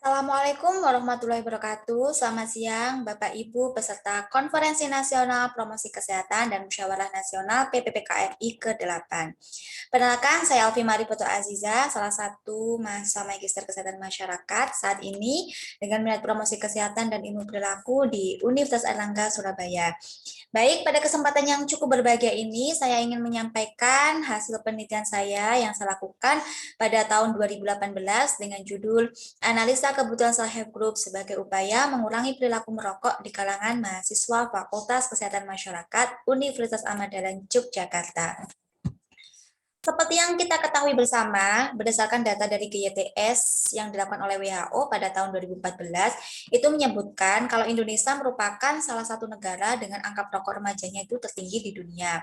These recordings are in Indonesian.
Assalamualaikum warahmatullahi wabarakatuh. Selamat siang, Bapak Ibu peserta Konferensi Nasional Promosi Kesehatan dan Musyawarah Nasional PPPKMI ke-8. Perkenalkan, saya Alfi Mari Putu Aziza, salah satu mahasiswa Magister Kesehatan Masyarakat saat ini dengan minat promosi kesehatan dan ilmu perilaku di Universitas Airlangga, Surabaya. Baik, pada kesempatan yang cukup berbahagia ini, saya ingin menyampaikan hasil penelitian saya yang saya lakukan pada tahun 2018 dengan judul Analisa Kebutuhan Self-Help Group sebagai upaya mengurangi perilaku merokok di kalangan mahasiswa Fakultas Kesehatan Masyarakat Universitas Ahmad Dahlan Yogyakarta. Seperti yang kita ketahui bersama, berdasarkan data dari GYTS yang dilakukan oleh WHO pada tahun 2014, itu menyebutkan kalau Indonesia merupakan salah satu negara dengan angka perokok remajanya itu tertinggi di dunia.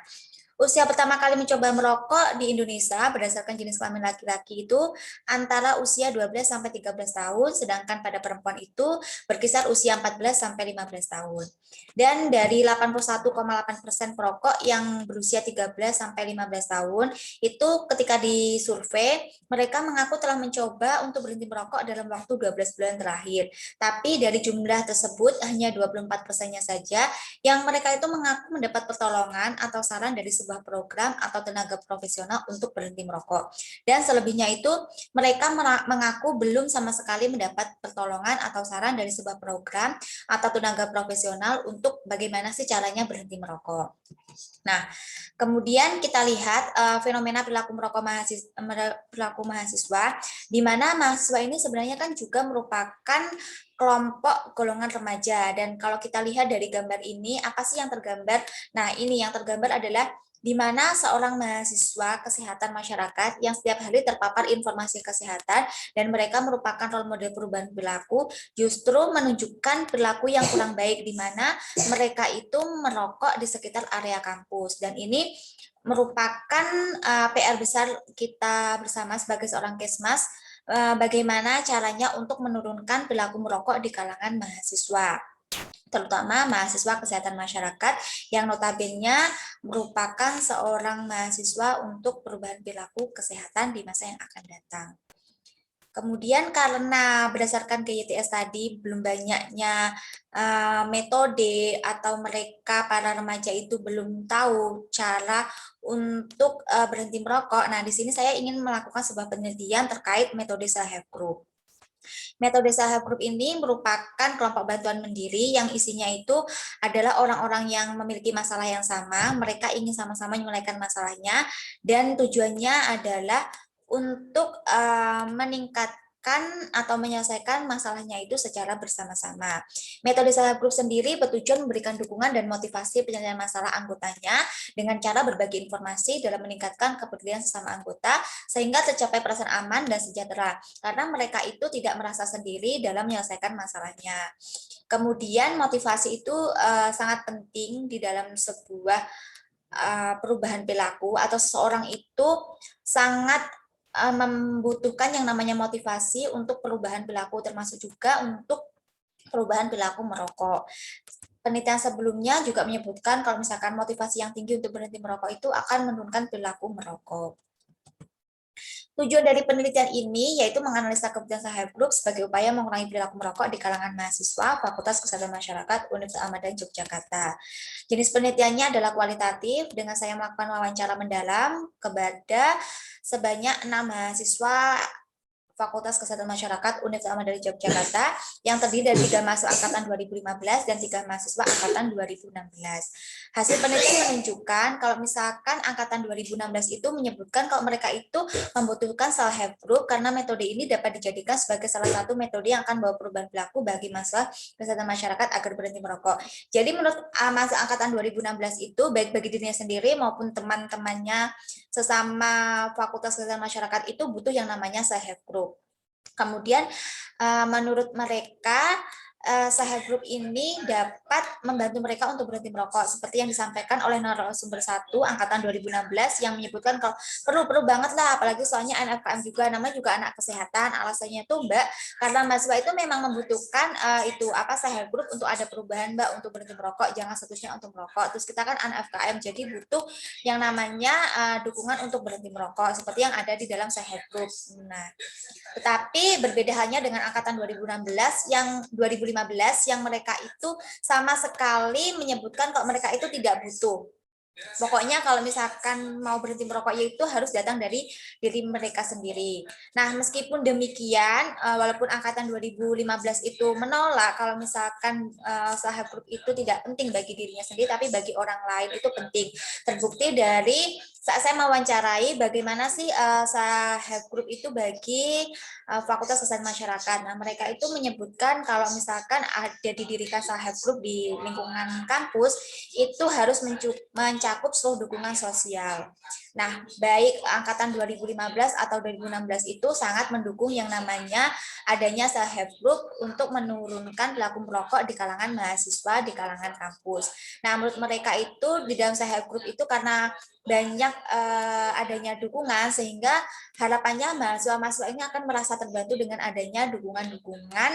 Usia pertama kali mencoba merokok di Indonesia berdasarkan jenis kelamin laki-laki itu antara usia 12 sampai 13 tahun, sedangkan pada perempuan itu berkisar usia 14 sampai 15 tahun. Dan dari 81,8% perokok yang berusia 13 sampai 15 tahun, itu ketika disurvei, mereka mengaku telah mencoba untuk berhenti merokok dalam waktu 12 bulan terakhir. Tapi dari jumlah tersebut hanya 24%-nya saja yang mereka itu mengaku mendapat pertolongan atau saran dari sebuah program atau tenaga profesional untuk berhenti merokok. Dan selebihnya itu mereka mengaku belum sama sekali mendapat pertolongan atau saran dari sebuah program atau tenaga profesional untuk bagaimana sih caranya berhenti merokok. Nah, kemudian kita lihat fenomena perilaku merokok mahasiswa, di mana mahasiswa ini sebenarnya kan juga merupakan kelompok golongan remaja. Dan kalau kita lihat dari gambar ini, apa sih yang tergambar? Nah, ini yang tergambar adalah di mana seorang mahasiswa kesehatan masyarakat yang setiap hari terpapar informasi kesehatan dan mereka merupakan role model perubahan perilaku, justru menunjukkan perilaku yang kurang baik di mana mereka itu merokok di sekitar area kampus. Dan ini merupakan PR besar kita bersama sebagai seorang Kesmas, bagaimana caranya untuk menurunkan perilaku merokok di kalangan mahasiswa, terutama mahasiswa kesehatan masyarakat yang notabene merupakan seorang mahasiswa untuk perubahan perilaku kesehatan di masa yang akan datang. Kemudian karena berdasarkan GYTS tadi belum banyaknya metode atau mereka para remaja itu belum tahu cara untuk berhenti merokok. Nah, di sini saya ingin melakukan sebuah penelitian terkait metode self-help group. Metode self-help group ini merupakan kelompok bantuan mandiri yang isinya itu adalah orang-orang yang memiliki masalah yang sama, mereka ingin sama-sama menyelesaikan masalahnya, dan tujuannya adalah untuk meningkatkan atau menyelesaikan masalahnya itu secara bersama-sama. Metode self-help group sendiri bertujuan memberikan dukungan dan motivasi penyelesaian masalah anggotanya dengan cara berbagi informasi dalam meningkatkan kepedulian sesama anggota sehingga tercapai perasaan aman dan sejahtera karena mereka itu tidak merasa sendiri dalam menyelesaikan masalahnya. Kemudian motivasi itu sangat penting di dalam sebuah perubahan perilaku atau seseorang itu sangat membutuhkan yang namanya motivasi untuk perubahan perilaku, termasuk juga untuk perubahan perilaku merokok. Penelitian sebelumnya juga menyebutkan kalau misalkan motivasi yang tinggi untuk berhenti merokok itu akan menurunkan perilaku merokok. Tujuan dari penelitian ini yaitu menganalisa kebutuhan self-help group sebagai upaya mengurangi perilaku merokok di kalangan mahasiswa Fakultas Kesehatan Masyarakat Universitas Ahmad Dahlan Yogyakarta. Jenis penelitiannya adalah kualitatif dengan saya melakukan wawancara mendalam kepada sebanyak 6 mahasiswa Fakultas Kesehatan Masyarakat Universitas Ahmad Dahlan Yogyakarta yang terdiri dari 3 mahasiswa angkatan 2015 dan 3 mahasiswa angkatan 2016. Hasil penelitian menunjukkan kalau misalkan angkatan 2016 itu menyebutkan kalau mereka itu membutuhkan self-help group karena metode ini dapat dijadikan sebagai salah satu metode yang akan membawa perubahan perilaku bagi masalah kesehatan masyarakat agar berhenti merokok. Jadi menurut mahasiswa angkatan 2016 itu baik bagi dirinya sendiri maupun teman-temannya sesama Fakultas Kesehatan Masyarakat itu butuh yang namanya self-help group. Kemudian menurut mereka self-help group ini dapat membantu mereka untuk berhenti merokok seperti yang disampaikan oleh narasumber 1 angkatan 2016 yang menyebutkan kalau perlu banget lah, apalagi soalnya NFKM juga, namanya juga anak kesehatan. Alasannya itu Mbak, karena mahasiswa itu memang membutuhkan itu apa self-help group untuk ada perubahan Mbak, untuk berhenti merokok, jangan seterusnya untuk merokok. Terus kita kan anak FKM, jadi butuh yang namanya dukungan untuk berhenti merokok seperti yang ada di dalam self-help group. Nah, tetapi berbeda halnya dengan angkatan 2016 yang 2015 yang mereka itu sama sekali menyebutkan kalau mereka itu tidak butuh. Pokoknya kalau misalkan mau berhenti merokok itu harus datang dari diri mereka sendiri. Nah, meskipun demikian, walaupun angkatan 2015 itu menolak kalau misalkan self-help group itu tidak penting bagi dirinya sendiri, tapi bagi orang lain itu penting. Terbukti dari saat saya mewawancarai bagaimana sih self-help group itu bagi Fakultas Kesehatan Masyarakat. Nah, mereka itu menyebutkan kalau misalkan ada didirikan self-help group di lingkungan kampus, itu harus mencakup seluruh dukungan sosial. Nah, baik angkatan 2015 atau 2016 itu sangat mendukung yang namanya adanya self-help group untuk menurunkan perilaku merokok di kalangan mahasiswa, di kalangan kampus. Nah, menurut mereka itu di dalam self-help group itu karena banyak adanya dukungan sehingga harapannya mahasiswa-mahasiswa ini akan merasa terbantu dengan adanya dukungan-dukungan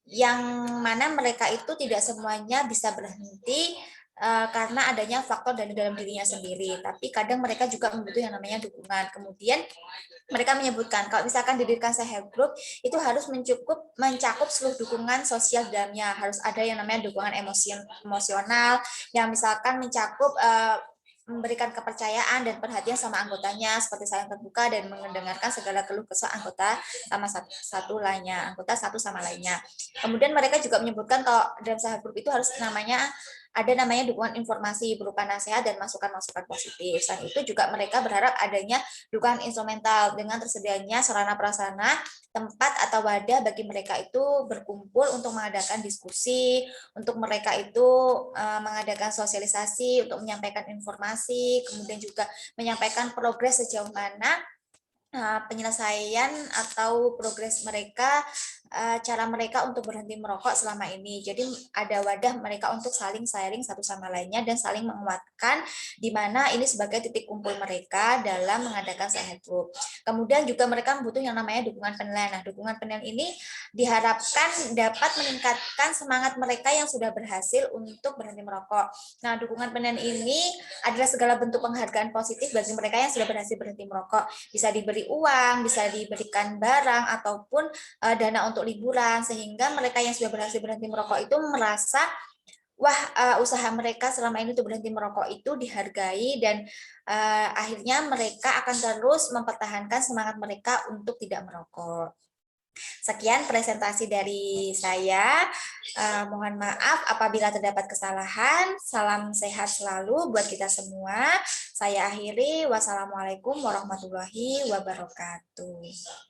yang mana mereka itu tidak semuanya bisa berhenti karena adanya faktor dari dalam dirinya sendiri, tapi kadang mereka juga membutuhkan yang namanya dukungan. Kemudian mereka menyebutkan kalau misalkan didirikan self-help group itu harus mencakup seluruh dukungan sosial di dalamnya, harus ada yang namanya dukungan emosional yang misalkan mencakup memberikan kepercayaan dan perhatian sama anggotanya seperti saling terbuka dan mendengarkan segala keluh kesah anggota sama satu lainnya, anggota satu sama lainnya. Kemudian mereka juga menyebutkan kalau dalam self-help group itu harus ada namanya dukungan informasi berupa nasihat dan masukan-masukan positif. Selain itu juga mereka berharap adanya dukungan instrumental dengan tersedianya sarana prasarana, tempat atau wadah bagi mereka itu berkumpul untuk mengadakan diskusi, untuk mereka itu mengadakan sosialisasi, untuk menyampaikan informasi, kemudian juga menyampaikan progres sejauh mana penyelesaian atau progres mereka, cara mereka untuk berhenti merokok selama ini. Jadi ada wadah mereka untuk saling sharing satu sama lainnya dan saling menguatkan di mana ini sebagai titik kumpul mereka dalam mengadakan self-help group. Kemudian juga mereka butuh yang namanya dukungan penilaian. Nah, dukungan penilaian ini diharapkan dapat meningkatkan semangat mereka yang sudah berhasil untuk berhenti merokok. Nah, dukungan penilaian ini adalah segala bentuk penghargaan positif bagi mereka yang sudah berhasil berhenti merokok. Bisa diberi uang, bisa diberikan barang ataupun dana untuk liburan sehingga mereka yang sudah berhasil berhenti merokok itu merasa wah usaha mereka selama ini untuk berhenti merokok itu dihargai dan akhirnya mereka akan terus mempertahankan semangat mereka untuk tidak merokok. Sekian presentasi dari saya. Mohon maaf apabila terdapat kesalahan. Salam sehat selalu buat kita semua. Saya akhiri. Wassalamualaikum warahmatullahi wabarakatuh.